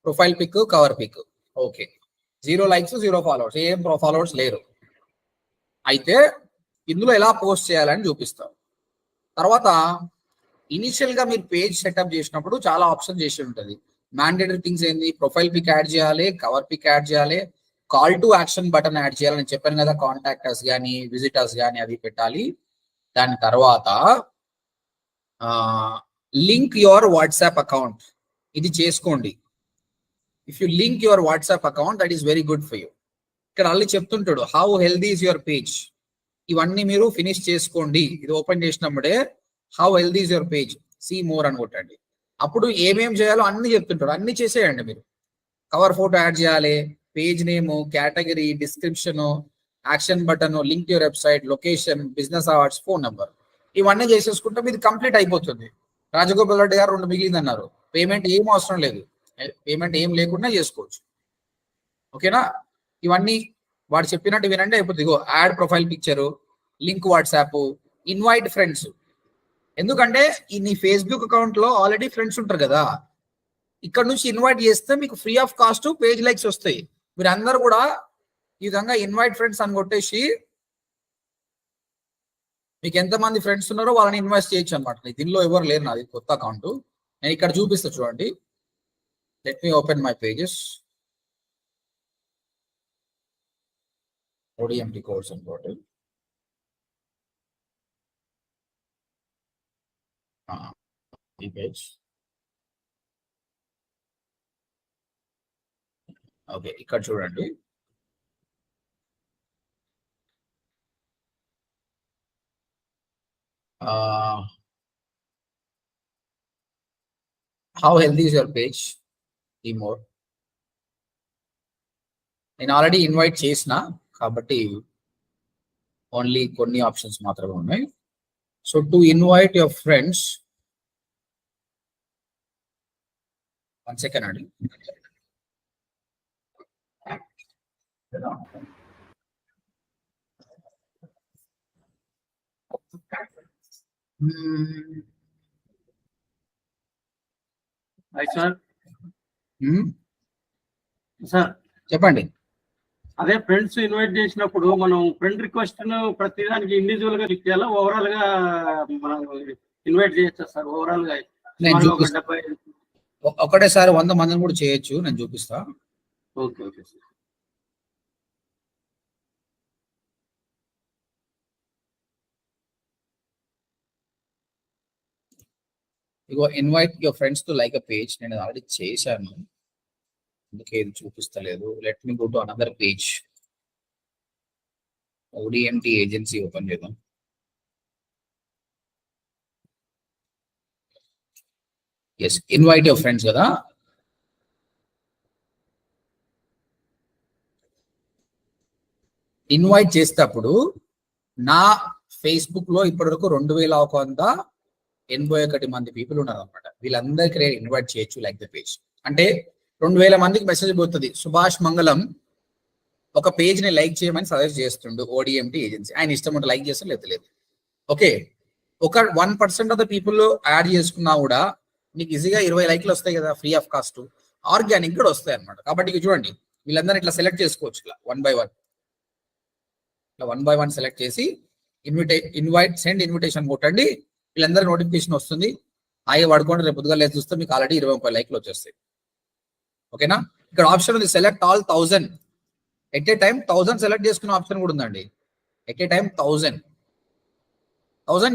Profile pic, cover pic. Okay, 0 likes 0 followers, ఏం followers లేరు. అయితే ఇందులో ఎలా పోస్ట్ చేయాలని చూపిస్తాం. తర్వాత ఇనిషియల్ గా మీరు పేజ్ సెటప్ చేసినప్పుడు చాలా ఆప్షన్ చేసి ఉంటుంది. మ్యాండేటరీ థింగ్స్ ఏంది, ప్రొఫైల్ పిక్ యాడ్ చేయాలి, కవర్ పిక్ యాడ్ చేయాలి, call to action button add చేయాలని చెప్పాను కదా, కాంటాక్టర్స్ కానీ విజిటర్స్ కానీ అది పెట్టాలి. దాని తర్వాత లింక్ యువర్ వాట్సాప్ అకౌంట్, ఇది చేసుకోండి. If you link your WhatsApp account that is very good for you. ఇక్కడ అల్లి చెప్తుంటాడు how healthy is your page, ఇవన్నీ మీరు ఫినిష్ చేసుకోండి. ఇది ఓపెన్ చేసినప్పుడే how healthy is your page, see more అని కొట్టండి. అప్పుడు ఏమేం చేయాలో అన్ని చెప్తుంటాడు, అన్ని చేసేయండి మీరు. కవర్ ఫోటో యాడ్ చేయాలి, page name, category, description, action button, link your website, location, business awards, phone number, ఇవన్నీ చేసేసుకుంటే మీది కంప్లీట్ అయిపోతుంది. రాజగోపాల్ రెడ్డి గారు 2 మిగిలింది అన్నారు. పేమెంట్ ఏం అవసరం లేదు, పేమెంట్ ఏం లేకుండా చేసుకోవచ్చు. ఓకేనా, ఇవన్నీ వాడు చెప్పినట్టు వినండి, అయిపోతుంది. ఇగో add profile picture, link WhatsApp, invite friends. ఎందుకంటే ఈ నీ ఫేస్బుక్ అకౌంట్ లో ఆల్రెడీ ఫ్రెండ్స్ ఉంటారు కదా, ఇక్కడ నుంచి ఇన్వైట్ చేస్తే మీకు free of cost page likes వస్తాయి. మీరు అందరు కూడా ఈ విధంగా ఇన్వైట్ ఫ్రెండ్స్ అని కొట్టేసి మీకు ఎంతమంది ఫ్రెండ్స్ ఉన్నారో వాళ్ళని ఇన్వైట్ చేయొచ్చు అనమాట. దీనిలో ఎవరు లేరు, నాది కొత్త అకౌంట్. నేను ఇక్కడ చూపిస్తా చూడండి. Let me open my pages. ODMT course and portal. ఈ పేజ్. ఓకే, ఇక్కడ చూడండి. How healthy is your page, ఈ మోర్. నేను ఆల్రెడీ ఇన్వైట్ చేసిన కాబట్టి ఓన్లీ కొన్ని ఆప్షన్స్ మాత్రమే ఉన్నాయి. So to invite your friends, 1 second అండి. సార్ చెప్పండి. అదే ఫ్రెండ్స్ ఇన్వైట్ చేసినప్పుడు మనం ఫ్రెండ్ రిక్వెస్ట్ ప్రతిదానికి ఇండివిజువల్ గా క్లిక్ చేయాలా, ఓవరాల్ గా మనం ఇన్వైట్ చేయొచ్చా సార్? ఓవరాల్ గా ఒకటేసారి 100 మందిని కూడా చేయొచ్చు, నేను చూపిస్తా. Okay okay sir. ఇగో invite your friends to like a page, నేను ఆల్రెడీ చేశాను, అందుకే ఇది చూపిస్తలేదు. Let me go to another page. ODMT agency open చేద్దాం. ఎస్, ఇన్వైట్ యువర్ ఫ్రెండ్స్ కదా. ఇన్వైట్ చేసేటప్పుడు నా ఫేస్బుక్ లో ఇప్పటివరకు 2181 మంది పీపుల్ ఉన్నారు అనమాట. వీళ్ళందరికీ ఇన్వైట్ చేయొచ్చు లైక్ ద పేజ్. అంటే 2000 మందికి మెసేజ్ పోతుంది, సుభాష్ మంగళం ఒక పేజ్ ని లైక్ చేయమని సజెస్ట్ చేస్తుండు ODMT ఏజెన్సీ. ఆయన ఇష్టం ఉంటే లైక్ చేస్తే లేదు. ఓకే, ఒక 1% ఆఫ్ ద పీపుల్ యాడ్ చేసుకున్నా కూడా మీకు ఈజీగా 20 లైక్లు వస్తాయి కదా, ఫ్రీ ఆఫ్ కాస్ట్. ఆర్గానిక్ కూడా వస్తాయి అనమాట. కాబట్టి చూడండి, వీళ్ళందరూ ఇట్లా సెలెక్ట్ చేసుకోవచ్చు, ఇట్లా 1 by 1, ఇట్లా 1 by 1 సెలెక్ట్ చేసి ఇన్వైట్ సెండ్ ఇన్విటేషన్ కొట్టండి. వీళ్ళందరూ నోటిఫికేషన్ వస్తుంది. అయ్యి పడుకోండి, రేపు పొద్దుగా లేదు చూస్తే మీకు ఆల్రెడీ 20-30 లైక్లు వచ్చేస్తాయి. ఓకేనా, ఇక్కడ ఆప్షన్ ఉంది select all 1000 at a time. 1000 select చేసుకునే ఆప్షన్ కూడా ఉందండి. ఎట్ ఏ టైం 1000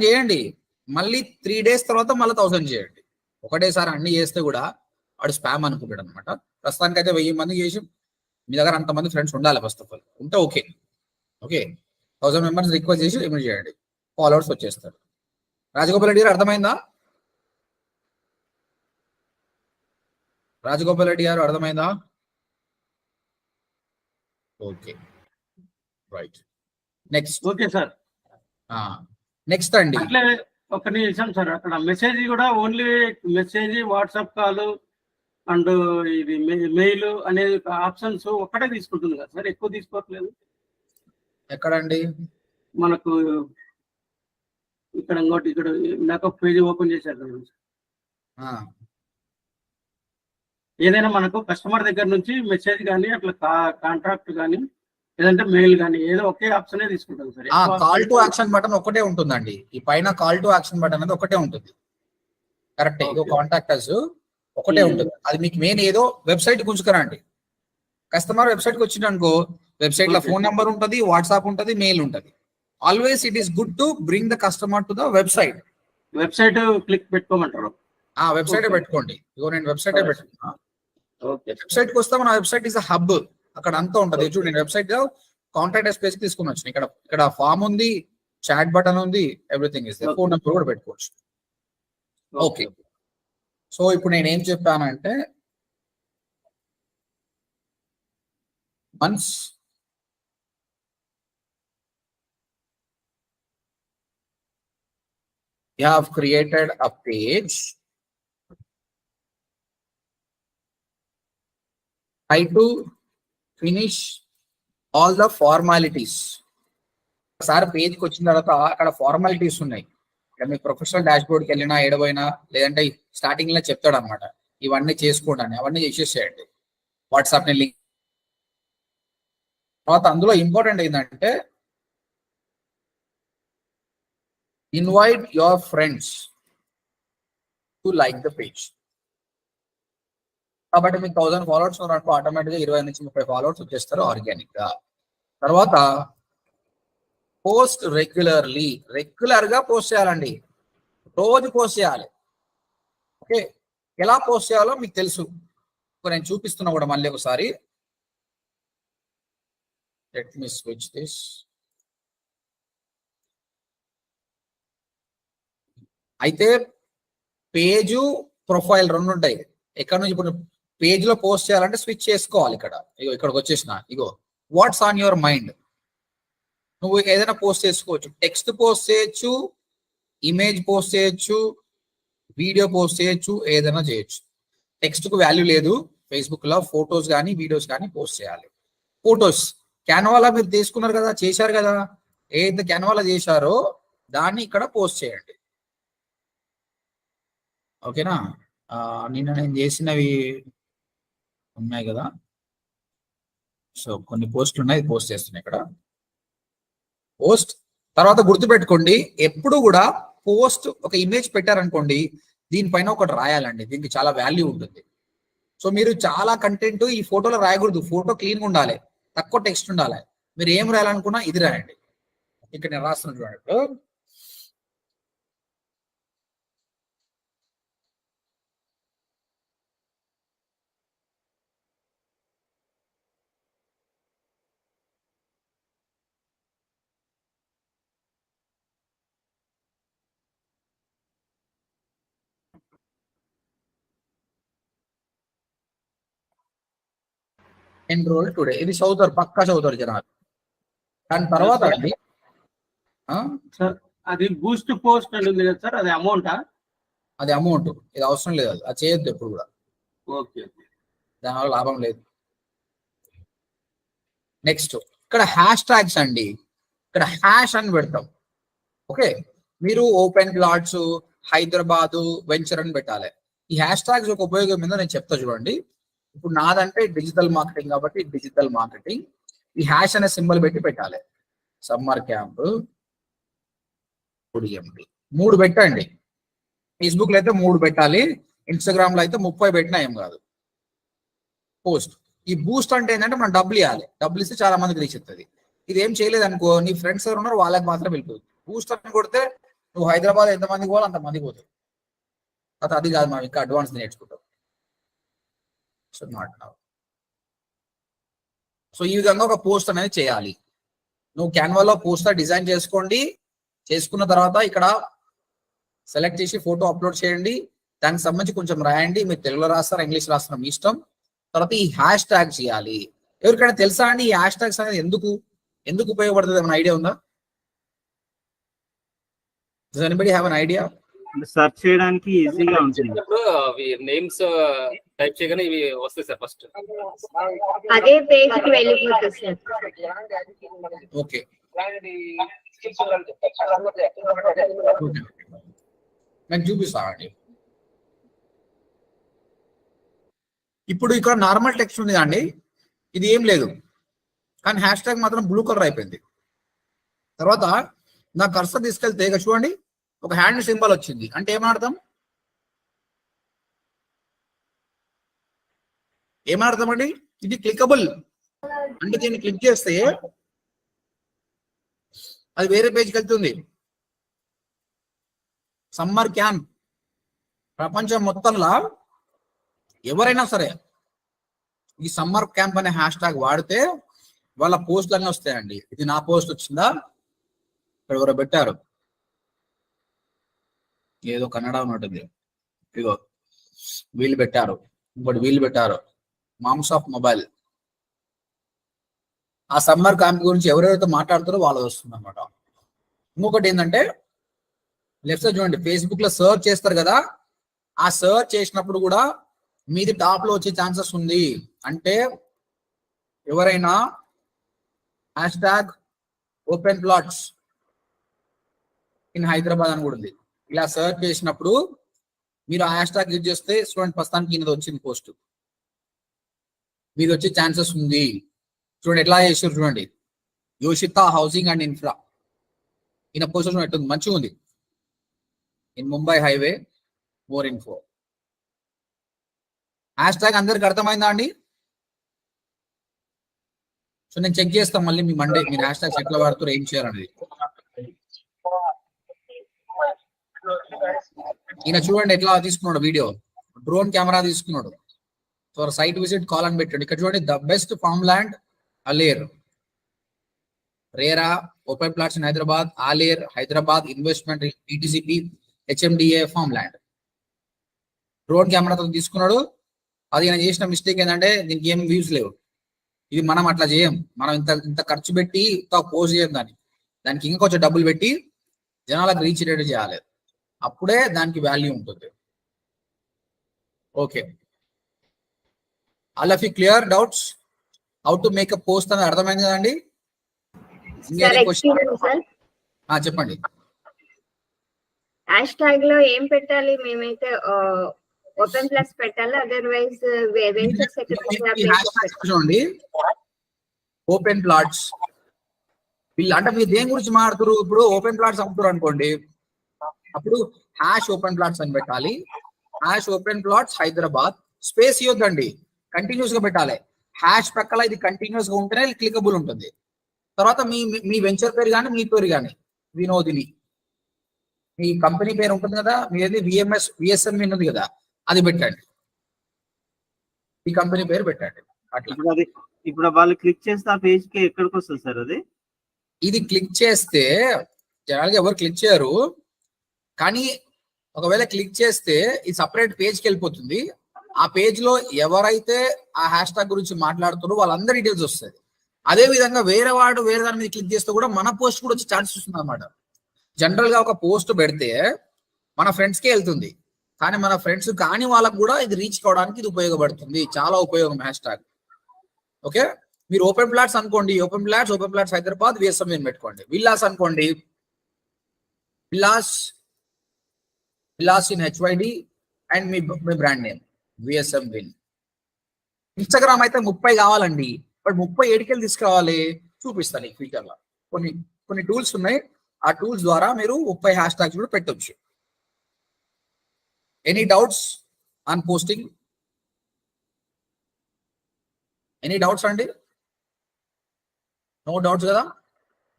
చేయండి. మళ్ళీ 3 days తర్వాత మళ్ళీ 1000 చేయండి. ఒకటేసారి అన్ని చేస్తే కూడా వాడు స్పామ్ అనుకుంటాడు అనమాట. ప్రస్తుతానికి అయితే 1000 మంది చేసి మీ దగ్గర అంతమంది ఫ్రెండ్స్ ఉండాలి. ఫస్ట్ ఆఫ్ ఆల్ ఉంటే ఓకే. 1000 మెంబర్స్ రిక్వెస్ట్ చేసి ఇన్వైట్ చేయండి, ఫాలోవర్స్ వచ్చేస్తారు. రాజగోపాల్ రెడ్డి గారు అర్థమైందా? రాజగోపాల్ రెడ్డి గారు అర్థమైందా? Okay, right. Next. Okay sir. Next అండి, అట్లే ఒక నిమిషం సార్. అక్కడ మెసేజ్ కూడా only message, WhatsApp call and ఇది మెయిల్ అనే ఆప్షన్స్ ఒక్కటే తీసుకుంటుంది కదా సార్, ఎక్కువ తీసుకోవట్లేదు. ఎక్కడండి? మనకు ఇక్కడ ఇంకోటి, ఇక్కడ నాకు పేజ్ ఓపెన్ చేశారు కదా. ఏదైనా మనకు కస్టమర్ దగ్గర నుంచి మెసేజ్ కానీ అట్లా కాంట్రాక్ట్ కానీ లేదంటే మెయిల్ కానీ ఏదో ఒకే ఆప్షన్ తీసుకుంటాం sir. Call to action button ఒకటే ఉంటుందండి. ఈ పైన కాల్ టు యాక్షన్ బటన్ అనేది ఒకటే ఉంటుంది. కరెక్ట్. ఇదో కాంటాక్టర్స్ ఒకటే ఉంటుంది. అది మీకు మెయిన్ ఏదో వెబ్సైట్ గుంజుకరండి. కస్టమర్ వెబ్సైట్ కి వచ్చిందనుకో, వెబ్సైట్ లో ఫోన్ నెంబర్ ఉంటుంది, వాట్సాప్ ఉంటుంది, మెయిల్ ఉంటుంది. Always it is good to bring the customer to the website. Website click పెట్టుకోమంటారు. వెబ్సైట్ పెట్టుకోండి. ఇగో నేను వెబ్సైట్ పెట్టుకున్నా. వెబ్సైట్ కి వస్తే మన వెబ్సైట్ ఇస్ హబ్. అక్కడ అంతా ఉంటది. చూడండి, నేను వెబ్సైట్ లో కాంటాక్ట్ స్పేస్ తీసుకుని వచ్చిన. ఇక్కడ ఫామ్ ఉంది, చాట్ బటన్ ఉంది, ఎవ్రీథింగ్ ఇస్. ఫోన్ నెంబర్ కూడా పెట్టుకోవచ్చు. ఓకే, సో ఇప్పుడు నేను ఏం చెప్పానంటే, once you have created a page, try to finish all the formalities. ఒకసారి పేజ్కి వచ్చిన తర్వాత అక్కడ ఫార్మాలిటీస్ ఉన్నాయి. ఇక్కడ మీకు ప్రొఫెషనల్ డాష్ బోర్డ్కి వెళ్ళినా ఏడవైనా, లేదంటే స్టార్టింగ్ లో చెప్తాడు అనమాట, ఇవన్నీ చేసుకోండి అని. అవన్నీ చేసేసేయండి. వాట్సాప్ ని లింక్ తర్వాత అందులో ఇంపార్టెంట్ ఏంటంటే, invite your friends to like the page. కాబట్టి మీకు 1000 ఫాలోవర్స్ ఉన్నారనుకో, ఆటోమేటిక్ గా 20 నుంచి 30 ఫాలోవర్స్ వచ్చేస్తారు ఆర్గానిక్ గా. తర్వాత పోస్ట్ రెగ్యులర్లీ. రెగ్యులర్ గా పోస్ట్ చేయాలండి. రోజు పోస్ట్ చేయాలి. ఓకే, ఎలా పోస్ట్ చేయాలో మీకు తెలుసు. నేను చూపిస్తున్నా కూడా మళ్ళీ ఒకసారి. Let me switch this. అయితే పేజు ప్రొఫైల్ రెండు ఉంటాయి. ఎక్కడ నుంచి ఇప్పుడు పేజ్ లో పోస్ట్ చేయాలంటే స్విచ్ చేసుకోవాలి. ఇక్కడికి వచ్చేసిన. ఇగో వాట్స్ ఆన్ యువర్ మైండ్. నువ్వు ఏదైనా పోస్ట్ చేసుకోవచ్చు. టెక్స్ట్ పోస్ట్ చేయొచ్చు, ఇమేజ్ పోస్ట్ చేయొచ్చు, వీడియో పోస్ట్ చేయొచ్చు, ఏదైనా చేయొచ్చు. టెక్స్ట్ కు వాల్యూ లేదు. ఫేస్బుక్ లో ఫొటోస్ కానీ వీడియోస్ కానీ పోస్ట్ చేయాలి. ఫొటోస్ క్యాన్వాలో మీరు తీసుకున్నారు కదా, చేశారు కదా, ఏదైతే క్యాన్వాలో చేశారో దాన్ని ఇక్కడ పోస్ట్ చేయండి. ఓకేనా? నిన్న నేను చేసినవి ఉన్నాయి కదా, సో కొన్ని పోస్టులు ఉన్నాయి, పోస్ట్ చేస్తున్నాయి ఇక్కడ. పోస్ట్ తర్వాత గుర్తుపెట్టుకోండి, ఎప్పుడు కూడా పోస్ట్ ఒక ఇమేజ్ పెట్టారనుకోండి, దీనిపైన ఒకటి రాయాలండి. దీనికి చాలా వాల్యూ ఉంటుంది. సో మీరు చాలా కంటెంట్ ఈ ఫోటోలో రాయకూడదు. ఫోటో క్లీన్గా ఉండాలి, తక్కువ టెక్స్ట్ ఉండాలి. మీరు ఏం రాయాలనుకున్నా ఇది రాయండి. ఇక్కడ నేను రాస్తున్నాను చూడండి. Enrol today. ఇది చదువుతారు, పక్కా చదువుతారు జనాలు. దాని తర్వాత అండి, సార్ అది బూస్ట్ పోస్ట్ అని ఉంది కదా సార్, అది అమౌంటా? అది అమౌంట్. ఇది అవసరం లేదు, అది చేయొద్దు ఎప్పుడు కూడా. ఓకే, దానివల్ల లాభం లేదు. నెక్స్ట్ ఇక్కడ హ్యాష్ ట్యాగ్స్ అండి. ఇక్కడ హ్యాష్ అని పెడతాం. ఓకే, మీరు ఓపెన్ ప్లాట్స్, హైదరాబాదు, వెంచర్ అని పెట్టాలి. ఈ హ్యాష్ ట్యాగ్స్ ఒక ఉపయోగం మీద నేను చెప్తా చూడండి. ఇప్పుడు నాదంటే డిజిటల్ మార్కెటింగ్ కాబట్టి డిజిటల్ మార్కెటింగ్. ఈ హ్యాష్ అనే సింబల్ పెట్టి పెట్టాలి. సమ్మర్ క్యాంప్ 3 పెట్టండి. ఫేస్బుక్ లో అయితే 3 పెట్టాలి. ఇన్స్టాగ్రామ్ లో అయితే 30 పెట్టినా ఏం కాదు. పోస్ట్. ఈ బూస్ట్ అంటే ఏంటంటే మనం డబ్బులు ఇవ్వాలి. డబ్బులు ఇస్తే చాలా మందికి రీచ్ అవుతుంది. ఇది ఏం చేయలేదు అనుకో, నీ ఫ్రెండ్స్ ఎవరు ఉన్నారో వాళ్ళకి మాత్రం వెళ్ళిపోతుంది. బూస్ట్ అని కొడితే నువ్వు హైదరాబాద్ ఎంతమందికి పోవాలి అంతమందికి పోతుంది. అది కాదు, మనం ఇంకా అడ్వాన్స్ నేర్చుకుంటాం. సో ఈ విధంగా ఒక పోస్ట్ అనేది చేయాలి. నువ్వు క్యాన్వాలో పోస్టర్ డిజైన్ చేసుకోండి. చేసుకున్న తర్వాత ఇక్కడ సెలెక్ట్ చేసి ఫోటో అప్లోడ్ చేయండి. దానికి సంబంధించి కొంచెం రాయండి. మీరు తెలుగులో రాస్తారా, ఇంగ్లీష్ రాస్తారా, మీ ఇష్టం. తర్వాత ఈ హ్యాష్ ట్యాగ్ చేయాలి. ఎవరికైనా తెలుసా అండి ఈ హ్యాష్ ట్యాగ్స్ అనేది ఎందుకు ఉపయోగపడుతుంది? ఏమైనా ఐడియా ఉందా? Does anybody have an idea? Search చేయడానికి ఈజీగా ఉంటుంది. నేమ్స్ టైప్ చేయగానే ఇవి వస్తాయి సార్. ఫస్ట్ అదే పేజ్ కి వెళ్ళిపోతుంది సార్. ఓకే, నేను చూపిస్తానండి. ఇప్పుడు ఇక్కడ నార్మల్ టెక్స్ట్ ఉంది అండి, ఇది ఏం లేదు, కానీ హ్యాష్ ట్యాగ్ మాత్రం బ్లూ కలర్ అయిపోయింది. తర్వాత నా కర్సర్ తీసుకెళ్తే ఇక చూడండి ఒక హ్యాండ్ సింబల్ వచ్చింది, అంటే ఏమర్థం? ఏమర్థం అండి? ఇది క్లికబుల్, అంటే దీన్ని క్లిక్ చేస్తే అది వేరే పేజ్కి వెళ్తుంది. సమ్మర్ క్యాంప్ ప్రపంచం మొత్తంలో ఎవరైనా సరే ఈ సమ్మర్ క్యాంప్ అనే హ్యాష్ ట్యాగ్ వాడితే వాళ్ళ పోస్టులు అన్నీ వస్తాయండి. ఇది నా పోస్ట్ వచ్చిందా? ఇక్కడ ఎవరో పెట్టారు, ఏదో కన్నడ ఉన్నట్టుంది, ఇగో వీళ్ళు పెట్టారు, ఇంకోటి వీళ్ళు పెట్టారు, మామ్స్ ఆఫ్ మొబైల్. ఆ సమ్మర్ క్యాంప్ గురించి ఎవరెవరైతే మాట్లాడుతారో వాళ్ళు వస్తుంది అనమాట. ఇంకొకటి ఏంటంటే లెఫ్ట్ సైడ్ చూడండి, ఫేస్బుక్ లో సర్చ్ చేస్తారు కదా, ఆ సర్చ్ చేసినప్పుడు కూడా మీది టాప్ లో వచ్చే ఛాన్సెస్ ఉంది. అంటే ఎవరైనా hash tag open plots in Hyderabad అని కూడా ఉంది, ఇలా సర్చ్ చేసినప్పుడు మీరు ఆ హ్యాష్ ట్యాగ్ యూజ్ చేస్తే స్టూడెంట్ ప్రస్తుతానికి ఇది వచ్చింది పోస్ట్, మీది వచ్చే ఛాన్సెస్ ఉంది. చూడండి ఎట్లా చేసారు చూడండి, యోషిత హౌసింగ్ అండ్ ఇన్ఫ్రా, ఈయన పోస్ట్ చూడండి మంచిగా ఉంది. In Mumbai highway more info. Hash tag అందరికి అర్థమైందా అండి? సో నేను చెక్ చేస్తాం మళ్ళీ మీ మండే మీరు హ్యాష్ ట్యాగ్స్ ఎట్లా వాడుతారు, ఏం చేయాలనేది. ఈయన చూడండి ఎట్లా తీసుకున్నాడు వీడియో, డ్రోన్ కెమెరా తీసుకున్నాడు. ఫర్ సైట్ విజిట్ కాల్ అని పెట్టాడు. ఇక్కడ చూడండి, the best farm land Aler, RERA open plots in Hyderabad, Aler Hyderabad investment ETCP HMDA farm land. Drone కెమెరాతో తీసుకున్నాడు. అది ఆయన చేసిన మిస్టేక్ ఏంటంటే దీనికి ఏం వ్యూస్ లేవు. ఇది మనం అట్లా చేయం, మనం ఇంత ఖర్చు పెట్టి ఇంత పోస్ట్ చేయం, దానికి ఇంకా కొంచెం డబ్బులు పెట్టి జనాలకు రీచ్ రేట్ చేయాలి, అప్పుడే దానికి వాల్యూ ఉంటుంది. Okay, all of you clear doubts how to make a post అని అర్థమైంది కదండి? చెప్పండి. హ్యాష్ ట్యాగ్ లో ఏం పెట్టాలి? మేమైతే ఓపెన్ ప్లస్ పెట్టాలి, అదర్వైజ్ చూడండి ఓపెన్ ప్లాట్స్ వీళ్ళు అంటే మీరు దేని గురించి మాట్లాడుతారు? ఇప్పుడు ఓపెన్ ప్లాట్స్ అమ్ముతారు అనుకోండి, అప్పుడు హ్యాష్ ఓపెన్ ప్లాట్స్ అని పెట్టాలి. Hash open plots Hyderabad, space ఇవ్వద్దండి, కంటిన్యూస్ గా పెట్టాలి. హ్యాష్ పక్కల ఇది కంటిన్యూస్ గా ఉంటేనే క్లికబుల్ ఉంటుంది. తర్వాత మీ వెంచర్ పేరు కానీ మీ పేరు కానీ వినోదిని, మీ కంపెనీ పేరు ఉంటుంది కదా, మీది విఎస్ఎంఈ ఉంది కదా, అది పెట్టండి, ఈ కంపెనీ పేరు పెట్టండి. అట్లా ఇప్పుడు వాళ్ళు క్లిక్ చేస్తే ఆ పేజ్ కి ఎక్కడికి వస్తుంది సార్? అది ఇది క్లిక్ చేస్తే జనరల్గా ఎవరు క్లిక్ చేయరు, కానీ ఒకవేళ క్లిక్ చేస్తే ఈ సపరేట్ పేజ్కి వెళ్ళిపోతుంది. ఆ పేజ్ లో ఎవరైతే ఆ హ్యాష్ ట్యాగ్ గురించి మాట్లాడుతారో వాళ్ళందరి డీటెయిల్స్ వస్తుంది. అదే విధంగా వేరే వాడు వేరే దాని మీద క్లిక్ చేస్తే కూడా మన పోస్ట్ కూడా వచ్చే ఛాన్సెస్ వస్తుంది అనమాట. జనరల్ గా ఒక పోస్ట్ పెడితే మన ఫ్రెండ్స్ కే వెళ్తుంది, కానీ మన ఫ్రెండ్స్ కానీ వాళ్ళకు కూడా ఇది రీచ్ కావడానికి ఇది ఉపయోగపడుతుంది. చాలా ఉపయోగం హ్యాష్ ట్యాగ్. ఓకే, మీరు ఓపెన్ ప్లాట్స్ అనుకోండి, ఓపెన్ ప్లాట్స్ హైదరాబాద్ విఎస్ఎంఈ పెట్టుకోండి. విల్లాస్ అనుకోండి, విల్లాస్ ఇన్ హెచ్వైడి అండ్ మీ బ్రాండ్ నేమ్ విఎస్ఎం విన్. ఇన్స్టాగ్రామ్ అయితే 30 కావాలండి, బట్ 30 ఏడికెళ్ళి తీసుకురావాలి చూపిస్తాను ఈ ఫ్యూచర్ లో. కొన్ని టూల్స్ ఉన్నాయి, ఆ టూల్స్ ద్వారా మీరు 30 హ్యాష్ ట్యాగ్స్ కూడా పెట్టొచ్చు. Any doubts on posting? Any doubts అండి? నో డౌట్స్ కదా?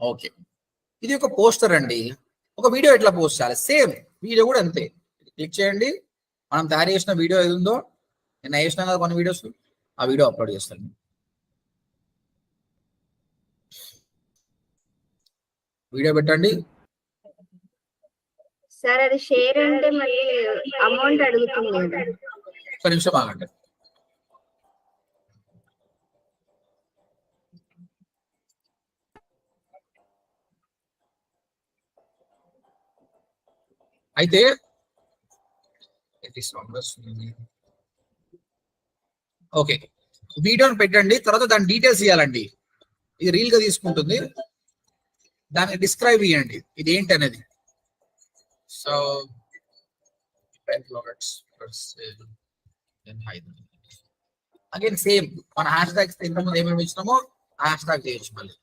ఓకే, ఇది ఒక పోస్టర్ అండి. ఒక వీడియో ఎట్లా పోస్ట్ చేయాలి, సేమ్ వీడియో కూడా అంతే. క్లిక్ చేయండి, మనం తయారు చేసిన వీడియో ఏది ఉందో, నేను వేసినా కదా కొన్ని వీడియోస్, ఆ వీడియో అప్లోడ్ చేస్తాను. వీడియో పెట్టండి. సార్ అది షేర్ అంటే మళ్ళీ అమౌంట్ అడుగుతుంది కదా. ఒక నిమిషం ఆగండి. అయితే ఓకే, వీడియోని పెట్టండి, తర్వాత దాని డీటెయిల్స్ ఇవ్వాలండి. ఇది రీల్ గా తీసుకుంటుంది, దాన్ని డిస్క్రైబ్ ఇవ్వండి ఇది ఏంటి అనేది. సో అగైన్ సేమ్ మన హ్యాష్ ట్యాగ్స్ ఇంతకుముందు ఏమేమి ఇచ్చినామో ఆ హ్యాష్ ట్యాగ్ చేయొచ్చు మళ్ళీ.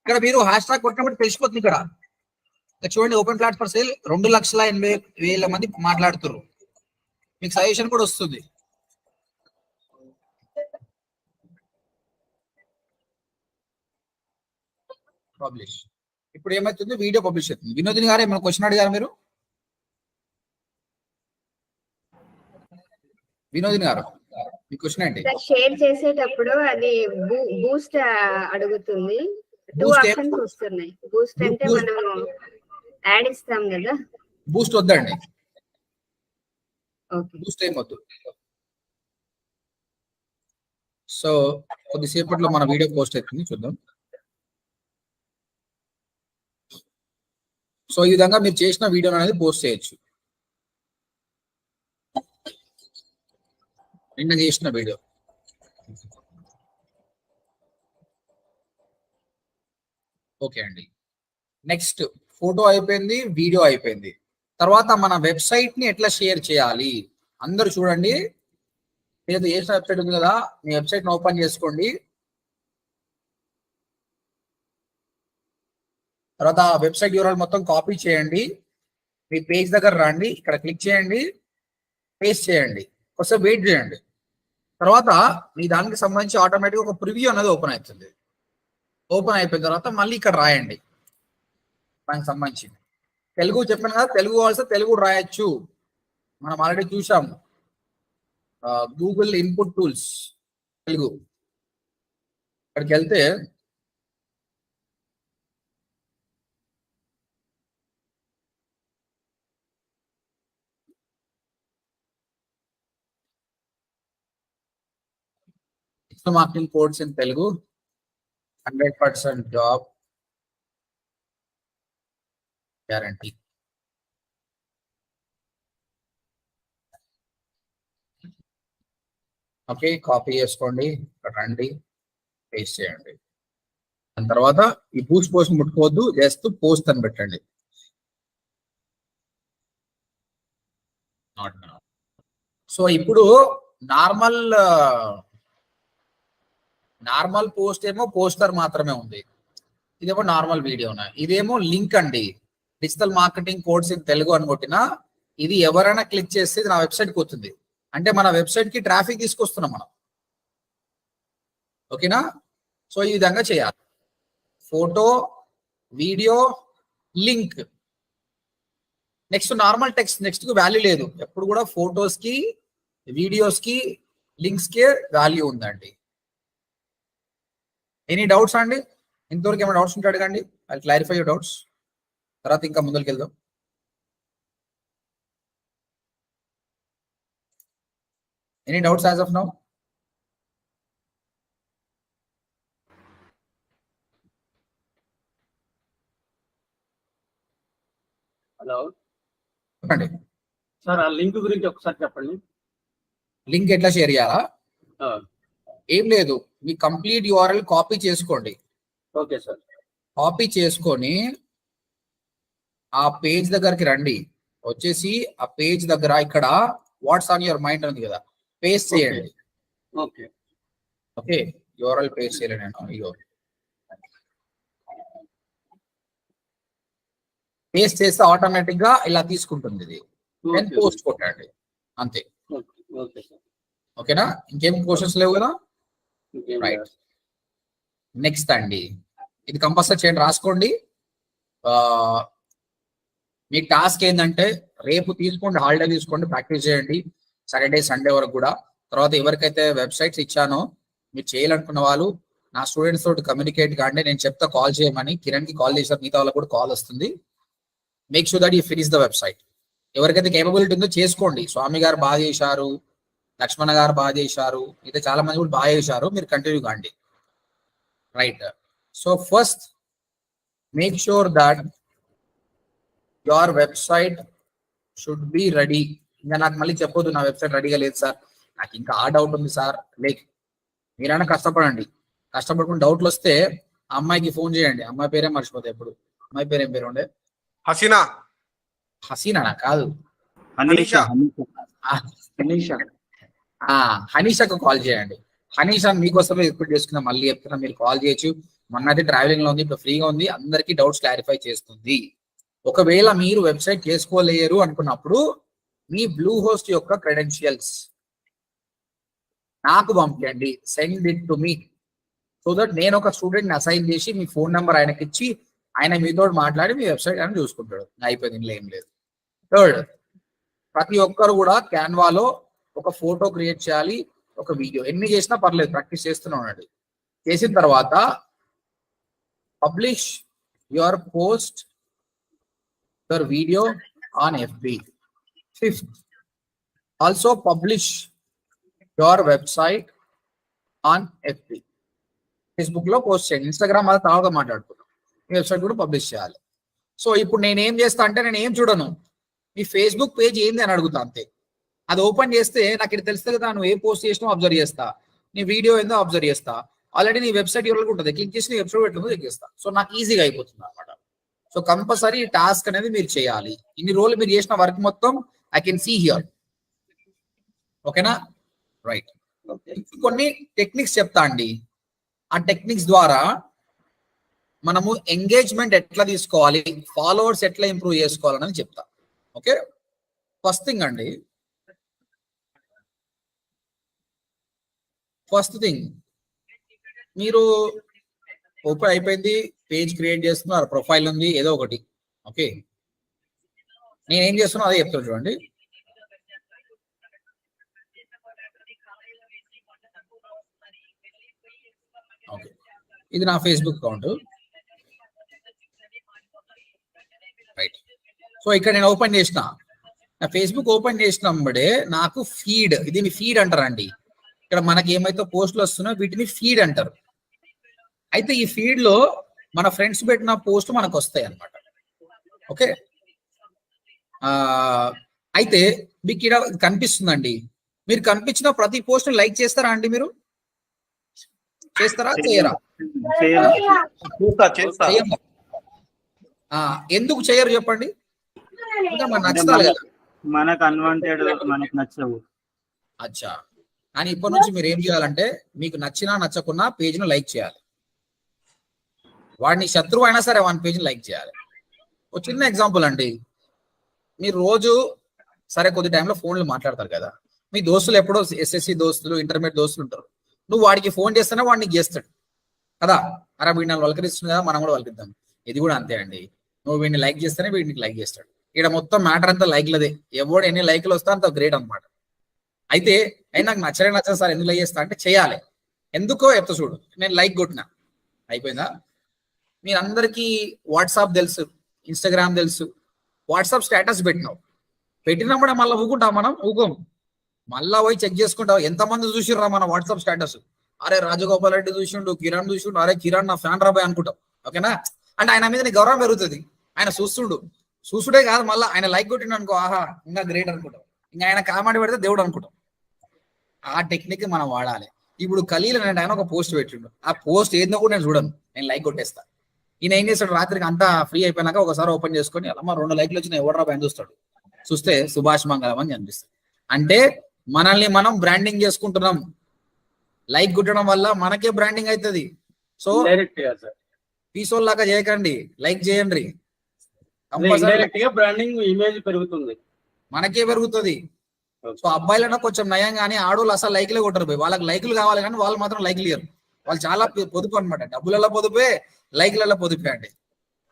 ఇక్కడ మీరు హ్యాష్ ట్యాగ్ కొట్టినప్పుడు తెలిసిపోతుంది. ఇక్కడ చూడండి, ఓపెన్ ప్లాట్ ఫర్ సేల్ 2,80,000 మంది మాట్లాడుతున్నారు. మీకు సజెషన్ కూడా వస్తుంది. పబ్లిష్. ఇప్పుడు ఏమవుతుంది, వీడియో పబ్లిష్ అవుతుంది. వినోదిని గారు ఏమైనా క్వశ్చన్ అడిగారు మీరు? వినోదిని గారు మీ క్వశ్చన్ ఏంటి? షేర్ చేసేటప్పుడు అది బూస్ట్ అడుగుతుంది. 2 ఆప్షన్స్ వస్తున్నాయి. బూస్ట్ అంటే మనం యాడ్ ఇస్తాం కదా. బూస్ట్ వద్దండి, ఓకే. బూస్ట్ ఏమొద్దు. సో కొద్దిసేపట్లో మన వీడియో పోస్ట్ అవుతుంది, చూద్దాం. సో ఈ విధంగా మీరు చేసిన వీడియో అనేది పోస్ట్ చేయొచ్చు. నిన్న చేసిన వీడియో. ఓకే అండి. నెక్స్ట్ ఫోటో అయిపోయింది, వీడియో అయిపోయింది. తర్వాత మన వెబ్సైట్ ని ఎట్లా షేర్ చేయాలి అందరూ చూడండి. మీరు చేసిన వెబ్సైట్ ఉంది కదా, మీ వెబ్సైట్ ని ఓపెన్ చేసుకోండి. తర్వాత వెబ్సైట్ యూఆర్ఎల్ మొత్తం కాపీ చేయండి. మీ పేజ్ దగ్గర రండి, ఇక్కడ క్లిక్ చేయండి, పేస్ట్ చేయండి, ఒకసారి వెయిట్ చేయండి. తర్వాత మీ దానికి సంబంధించి ఆటోమేటిక్గా ఒక ప్రివ్యూ అనేది ఓపెన్ అవుతుంది. ఓపెన్ అయిపోయిన తర్వాత మళ్ళీ ఇక్కడ రాయండి దానికి సంబంధించి. తెలుగు చెప్పాను కదా, తెలుగు వస్తే తెలుగు రాయొచ్చు. మనం ఆల్రెడీ చూసాము గూగుల్ ఇన్పుట్ టూల్స్ తెలుగు. ఇక్కడికి వెళ్తే marketing codes in Telugu 100% job guarantee. Okay, copy చేసుకోండి, ఇక్కడ రండి, పేస్ట్ చేయండి. దాని తర్వాత ఈ బూస్ట్ పోస్ట్ ముట్టుకోవద్దు, జస్ట్ పోస్ట్ అని పెట్టండి. సో ఇప్పుడు నార్మల్ పోస్ట్ ఏమో పోస్టర్ మాత్రమే ఉంది, ఇదేమో నార్మల్ వీడియో. ఇదేమో లింక్ అండి, digital marketing course in Telugu అని కొట్టినా ఇది ఎవరైనా క్లిక్ చేస్తే ఇది నా వెబ్సైట్కి వస్తుంది. అంటే మన వెబ్సైట్ కి ట్రాఫిక్ తీసుకొస్తున్నాం మనం. ఓకేనా? సో ఈ విధంగా చేయాలి. Photo, video, link. Next normal text. Next కి వాల్యూ లేదు. ఎప్పుడు కూడా ఫోటోస్ కి, వీడియోస్ కి, లింక్స్ కి వాల్యూ ఉందండి. ఎనీ డౌట్స్ అండి? ఇంతవరకు ఏమైనా డౌట్స్ ఉంటే అడగండి, ఐ క్లారిఫై యువర్ డౌట్స్. తర్వాత ఇంకా ముందుకు వెళ్దాం. Any doubts as of now? Hello చెప్పండి సార్, ఆ లింక్ గురించి ఒకసారి చెప్పండి. లింక్ ఎట్లా షేర్ చేయాలా? ఏం లేదు, మీ కంప్లీట్ యూఆర్ఎల్ కాపీ చేసుకోండి. Okay sir. కాపీ చేసుకొని ఆ పేజ్ దగ్గరికి రండి. వచ్చేసి ఆ పేజ్ దగ్గర ఇక్కడ వాట్స్ ఆన్ యువర్ మైండ్ ఉంది కదా, పేస్ట్ చేయండి. ఓకే ఓకే, యూఆర్ఎల్ పేస్ట్ చేయాలి. నేను పేస్ట్ చేస్తే ఆటోమేటిక్ గా ఇలా తీసుకుంటుంది ఇది. నేను పోస్ట్ కొట్టండి అంతే. Okay sir. ఓకేనా? ఇంకేం క్వశ్చన్స్ లేవు కదా? రైట్. నెక్స్ట్ అండి, ఇది కంపల్సరీ చేయండి, రాసుకోండి. మీ టాస్క్ ఏంటంటే రేపు తీసుకోండి, హాలిడే తీసుకోండి, ప్రాక్టీస్ చేయండి సాటర్డే సండే వరకు కూడా. తర్వాత ఎవరికైతే వెబ్సైట్స్ ఇచ్చానో మీరు చేయాలనుకున్న వాళ్ళు నా స్టూడెంట్స్ తోటి కమ్యూనికేట్ కాండి. నేను చెప్తా కాల్ చేయమని. కిరణ్ కి కాల్ చేశారు, మిగతా వాళ్ళకి కూడా కాల్ వస్తుంది. Make sure that you finish the website. ఎవరికైతే కేపబిలిటీ ఉందో చేసుకోండి. స్వామి గారు బాగా చేశారు, లక్ష్మణ గారు బాగా చేశారు, అయితే చాలా మంది కూడా బాగా చేశారు. మీరు కంటిన్యూ కాండి. Right. So first make sure that your website should be ready. ఇంకా నాకు మళ్ళీ చెప్పొద్దు నా వెబ్సైట్ రెడీగా లేదు సార్, నాకు ఇంకా ఆ డౌట్ ఉంది సార్. లేక్ మీరైనా కష్టపడండి. కష్టపడుకుని డౌట్లు వస్తే ఆ అమ్మాయికి ఫోన్ చేయండి. అమ్మాయి పేరే మర్చిపోతాయి ఎప్పుడు. అమ్మాయి పేరు ఏం పేరు ఉండే? హసీనా. హసీనా కాదు, హనీషా హనీషాకు కాల్ చేయండి. హనీషా మీకోసమే ఎప్పుడు చేసుకున్నా, మళ్ళీ చెప్తున్నా, మీరు కాల్ చేయొచ్చు. మొన్న అయితే ట్రావెలింగ్ లో ఉంది, ఇప్పుడు ఫ్రీగా ఉంది, అందరికీ డౌట్స్ క్లారిఫై చేస్తుంది. ఒకవేళ మీరు వెబ్సైట్ చేసుకోలేరు అనుకున్నప్పుడు మీ బ్లూ హోస్ట్ యొక్క క్రెడెన్షియల్స్ నాకు పంపించండి, send it to me, so that నేను ఒక స్టూడెంట్ అసైన్ చేసి మీ ఫోన్ నెంబర్ ఆయనకి ఇచ్చి ఆయన మీతో మాట్లాడి మీ వెబ్సైట్ అని చూసుకుంటాడు. అయిపోయింది, ఇంట్లో ఏం లేదు. థర్డ్, ప్రతి ఒక్కరు కూడా క్యాన్వాలో ఒక ఫోటో క్రియేట్ చేయాలి, ఒక వీడియో. ఎన్ని చేసినా పర్లేదు, ప్రాక్టీస్ చేస్తూనే ఉండండి. చేసిన తర్వాత publish your post, your video on FB. Fifth, also publish your website on FB. Facebook లో పోస్ట్ చేయండి, ఇన్స్టాగ్రామ్ అలా తర్వాత మాట్లాడుతున్నాం, మీ వెబ్సైట్ కూడా పబ్లిష్ చేయాలి. సో ఇప్పుడు నేను ఏం చేస్తా అంటే, నేను ఏం చూడను, మీ ఫేస్బుక్ పేజ్ ఏంది అని అడుగుతా అంతే. అది ఓపెన్ చేస్తే నాకు ఇక్కడ తెలుస్తుంది కదా, నువ్వు ఏ పోస్ట్ చేసినావు అబ్జర్వ్ చేస్తా, నీ వీడియో ఏందో అబ్జర్వ్ చేస్తా, ఆల్రెడీ నీ వెబ్సైట్ ఎవరికి ఉంటుంది, క్లిక్ చేసి నీ వెబ్సైట్ ఎట్లుందో చెక్ చేస్తా. సో నాకు ఈజీగా అయిపోతుంది అనమాట. సో కంపల్సరీ టాస్క్ అనేది మీరు చేయాలి. ఇన్ని రోజులు మీరు చేసిన వర్క్ మొత్తం ఐ కెన్ సీ హియర్. ఓకేనా? రైట్. కొన్ని టెక్నిక్స్ చెప్తా అండి. ఆ టెక్నిక్స్ ద్వారా మనము ఎంగేజ్మెంట్ ఎట్లా తీసుకోవాలి, ఫాలోవర్స్ ఎట్లా ఇంప్రూవ్ చేసుకోవాలని చెప్తా. ఓకే, ఫస్ట్ థింగ్ అండి, ఫస్ట్ థింగ్ మీరు ఓపెన్ అయిపోయింది, పేజ్ క్రియేట్ చేస్తున్నారు, ప్రొఫైల్ ఉంది, ఏదో ఒకటి. ఓకే, నేనేం చేస్తున్నా అదే చెప్తాను చూడండి. ఓకే, ఇది నా ఫేస్బుక్ అకౌంట్. రైట్. సో ఇక్కడ నేను ఓపెన్ చేసిన, నా ఫేస్బుక్ ఓపెన్ చేసినప్పుడే నాకు ఫీడ్, ఇది ఫీడ్ అంటారండి. ఇక్కడ మనకి ఏమైతే పోస్టులు వస్తున్నాయో వీటిని ఫీడ్ అంటారు. అయితే ఈ ఫీడ్ లో మన ఫ్రెండ్స్ పెట్టిన పోస్ట్ మనకు వస్తాయి అన్నమాట. ఓకే, అయితే మీకు ఇక్కడ కనిపిస్తుందండి, మీరు కనిపించిన ప్రతి పోస్ట్ లైక్ చేస్తారా అండి? మీరు చేస్తారా, చేయరా? ఎందుకు చేయరు చెప్పండి? మనకు నచ్చుతారు కదా, మనకు అన్వాంటెడ్, మనకు నచ్చవు. అచ్చా, కానీ ఇప్పటి నుంచి మీరు ఏం చేయాలంటే, మీకు నచ్చినా నచ్చకున్నా పేజ్ ను లైక్ చేయాలి. వాడిని శత్రువు అయినా సరే వాని పేజ్ లైక్ చేయాలి. ఒక చిన్న ఎగ్జాంపుల్ అండి, మీరు రోజు సరే కొద్ది టైంలో ఫోన్లు మాట్లాడతారు కదా, మీ దోస్తులు ఎప్పుడో SSC దోస్తులు, ఇంటర్మీడియట్ దోస్తులు ఉంటారు. నువ్వు వాడికి ఫోన్ చేస్తేనే వాడిని చేస్తాడు కదా, అరే వీడిని వలకరిస్తుంది కదా, మనం కూడా వలకిద్దాం. ఇది కూడా అంతే అండి, నువ్వు వీడిని లైక్ చేస్తేనే వీడిని లైక్ చేస్తాడు. ఇక్కడ మొత్తం మ్యాటర్ అంతా లైక్లదే, ఎవడు ఎన్ని లైక్లు వస్తా అంత గ్రేట్ అనమాట. అయితే నాకు నచ్చలేదు సార్ ఎందుకు లైక్ చేస్తా అంటే, చేయాలి. ఎందుకో చెప్తా చూడు. నేను లైక్ కొట్టినా, అయిపోయిందా? మీరందరికీ వాట్సాప్ తెలుసు, ఇన్స్టాగ్రామ్ తెలుసు. వాట్సాప్ స్టేటస్ పెట్టినప్పుడే మళ్ళీ ఊకుంటాం మనం? ఊకోం. మళ్ళా పోయి చెక్ చేసుకుంటావు ఎంతమంది చూసిర్రా మన వాట్సాప్ స్టేటస్. అరే రాజగోపాల్ రెడ్డి చూసిండు, కిరణ్ చూసిండు, అరే కిరణ్ నా ఫ్యాన్ రాబాయ్ అనుకుంటాం. ఓకేనా? అంటే ఆయన మీద నీ గౌరవం పెరుగుతుంది. ఆయన చూసుడే కాదు, మళ్ళీ ఆయన లైక్ కొట్టిండు అనుకో, ఆహా ఇంకా గ్రేట్ అనుకుంటాం. ఇంకా ఆయన కామెంట్ పెడితే దేవుడు అనుకుంటాం. ఆ టెక్నిక్ మనం వాడాలి. ఇప్పుడు ఖలీల్ అనే ఆయన ఒక పోస్ట్ పెట్టిండు, ఆ పోస్ట్ ఏందో కూడా నేను చూడను, నేను లైక్ కొట్టేస్తా. ఈయన ఏం చేస్తాడు, రాత్రికి అంతా ఫ్రీ అయిపోయినాక ఒకసారి ఓపెన్ చేసుకొని అమ్మ 2 లైక్లు వచ్చిన ఎవడరా పైన చూస్తాడు, చూస్తే సుభాష్ మంగళం అని అనిపిస్తుంది. అంటే మనల్ని మనం బ్రాండింగ్ చేసుకుంటున్నాం. లైక్ కొట్టడం వల్ల మనకే బ్రాండింగ్ అవుతుంది. సో పీసోల్ లాగా చేయకండి, లైక్ చేయండి. బ్రాండింగ్ ఇమేజ్ పెరుగుతుంది, మనకే పెరుగుతుంది. సో అబ్బాయిలన్నా కొంచెం నయం, కానీ ఆడవాళ్ళు అసలు లైక్లే కొట్టరు పోయి. వాళ్ళకి లైకులు కావాలి కానీ వాళ్ళు మాత్రం లైక్లు ఇయ్యరు. వాళ్ళు చాలా పొదుపు అనమాట, డబ్బులలో పొదుపే, లైక్లలో పొదుపే అండి.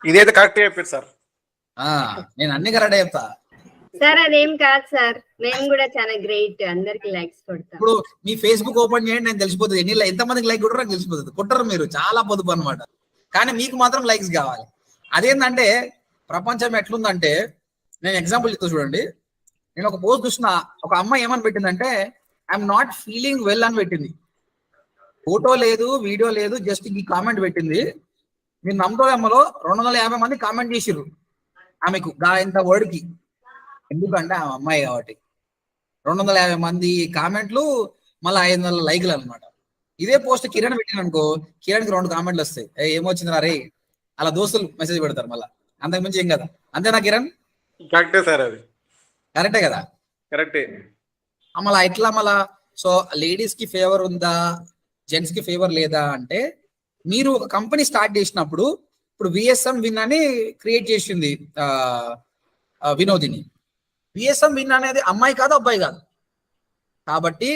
ఇదైతే కరెక్ట్ చెప్పారు సార్. నేను అన్ని కరెక్ట్ చెప్తా సార్. అదేం కాదు సార్, మేము కూడా చాలా గ్రేట్, అందరికి లైక్స్ కొడతాం. ఇప్పుడు మీ ఫేస్బుక్ ఓపెన్ చేయండి, నేను తెలిసిపోతుంది ఎంతమందికి లైక్ కొట్టరో తెలిసిపోతుంది. కొట్టరు మీరు, చాలా పొదుపు అనమాట. కానీ మీకు మాత్రం లైక్స్ కావాలి. అదేంటంటే ప్రపంచం ఎట్లుందంటే, నేను ఎగ్జాంపుల్ చెప్తా చూడండి. నేను ఒక పోస్ట్ చూసిన, ఒక అమ్మాయి ఏమని పెట్టిందంటే, ఐఎమ్ నాట్ ఫీలింగ్ వెల్ అని పెట్టింది. ఫోటో లేదు, వీడియో లేదు, జస్ట్ ఈ కామెంట్ పెట్టింది. మీరు నమ్మకమలో 250 మంది కామెంట్ చేసిర్రు ఆమెకు ఇంత వర్డ్కి. ఎందుకంటే ఆ అమ్మాయి కాబట్టి 250 మంది కామెంట్లు, మళ్ళీ 500 లైక్లు అనమాట. ఇదే పోస్ట్ కిరణ్ పెట్టిన అనుకో, కిరణ్కి 2 కామెంట్లు వస్తాయి, ఏమొచ్చిందిరా రే, అలా దోస్తులు మెసేజ్ పెడతారు మళ్ళీ. అంతకుమించి ఏం కదా. అంతేనా కిరణ్? కరెక్టే సార్. అది కరెక్టే కదా? కరెక్టే. మళ్ళా ఎట్లా మళ్ళా? సో లేడీస్ కి ఫేవర్ ఉందా, జెంట్స్ కి ఫేవర్ లేదా అంటే, మీరు ఒక కంపెనీ స్టార్ట్ చేసినప్పుడు, ఇప్పుడు విఎస్ఎం విన్ అని క్రియేట్ చేసింది వినోదిని. విఎస్ఎం విన్ అనేది అమ్మాయి కాదు, అబ్బాయి కాదు. కాబట్టి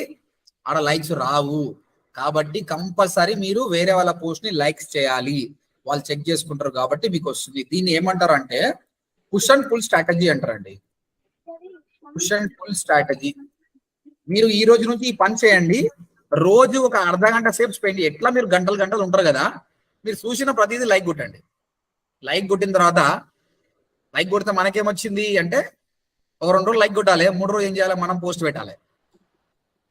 ఆడ లైక్స్ రావు. కాబట్టి కంపల్సరీ మీరు వేరే వాళ్ళ పోస్ట్ ని లైక్స్ చేయాలి. వాళ్ళు చెక్ చేసుకుంటారు కాబట్టి మీకు వస్తుంది. దీన్ని ఏమంటారు అంటే పుష్ అండ్ పుల్ స్ట్రాటజీ అంటారండి. Push and pull strategy. మీరు ఈ రోజు నుంచి ఈ పని చేయండి. రోజు ఒక అర్ధ గంట సేపు స్పెండ్. ఎట్లా మీరు గంటలు గంటలు ఉంటారు కదా, మీరు చూసిన ప్రతిదీ లైక్ కొట్టండి. లైక్ కొట్టిన తర్వాత, లైక్ కొడితే మనకేమొచ్చింది అంటే, ఒక 2 రోజులు లైక్ కొట్టాలి, 3 రోజులు ఏం చేయాలి, మనం పోస్ట్ పెట్టాలి.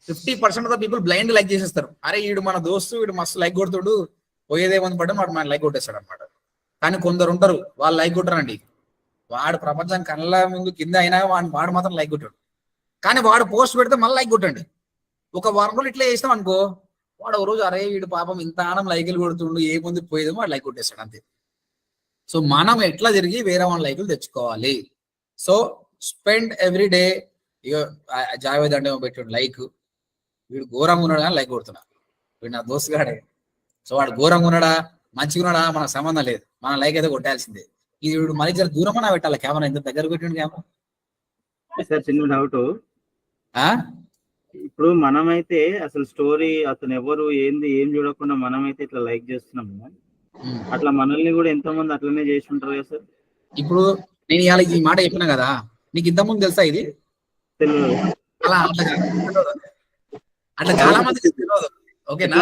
50% of the people blind like చేసేస్తారు. అరే వీడు మన దోస్తు, వీడు మస్తు లైక్ కొడుతుడు, పోయేదేమని పడ్డా వాడు మన లైక్ కొట్టేస్తాడు అనమాట. కానీ కొందరు ఉంటారు, వాళ్ళు లైక్ కొట్టరండి. వాడు ప్రపంచం కళ్ళ ముందు కింద అయినా వాడు మాత్రం లైక్ కొట్టాడు. కానీ వాడు పోస్ట్ పెడితే మళ్ళీ లైక్ కొట్టండి. ఒక వారం రోజులు ఇట్లా చేసినాం అనుకో, వాడు ఒక రోజు అరే వీడు పాపం ఇంత ఆనం లైకులు కొడుతుండు, ఏ ముందు పోయేదేమో వాడు లైక్ కొట్టేస్తాడు అంతే. సో మనం ఎట్లా తిరిగి వేరే వాళ్ళ లైకులు తెచ్చుకోవాలి. So spend every day. ఇక జావేద్ అంటే పెట్టాడు లైక్, వీడు ఘోరంగా ఉన్నాడు కానీ లైక్ కొడుతున్నా, వీడు నా దోస్తుగాడే. సో వాడు ఘోరంగా ఉన్నాడా మంచిగా ఉన్నాడా మనకు సంబంధం లేదు, మన లైక్ అయితే కొట్టాల్సిందే. ఇది వీడు మళ్ళీ జర దూరమన్నా పెట్టాలి కెమెరా, ఇంత దగ్గర పెట్టిండు కెమెరా. సార్ చిన్న డౌట్, ఇప్పుడు మనమైతే అసలు స్టోరీ అతను ఎవరు ఏంది ఏం చూడకుండా మనమైతే ఇట్లా లైక్ చేస్తున్నాము, అట్లా మనల్ని కూడా ఎంతో మంది అట్లనే చేసి ఉంటారు కదా సార్. ఇప్పుడు నేను ఇవాళ ఈ మాట చెప్పినా కదా, నీకు ఇంతకుముందు తెలుసా ఇది? తెలియదు. అలా అట్లా చాలా మందికి తెలియదు. ఓకేనా?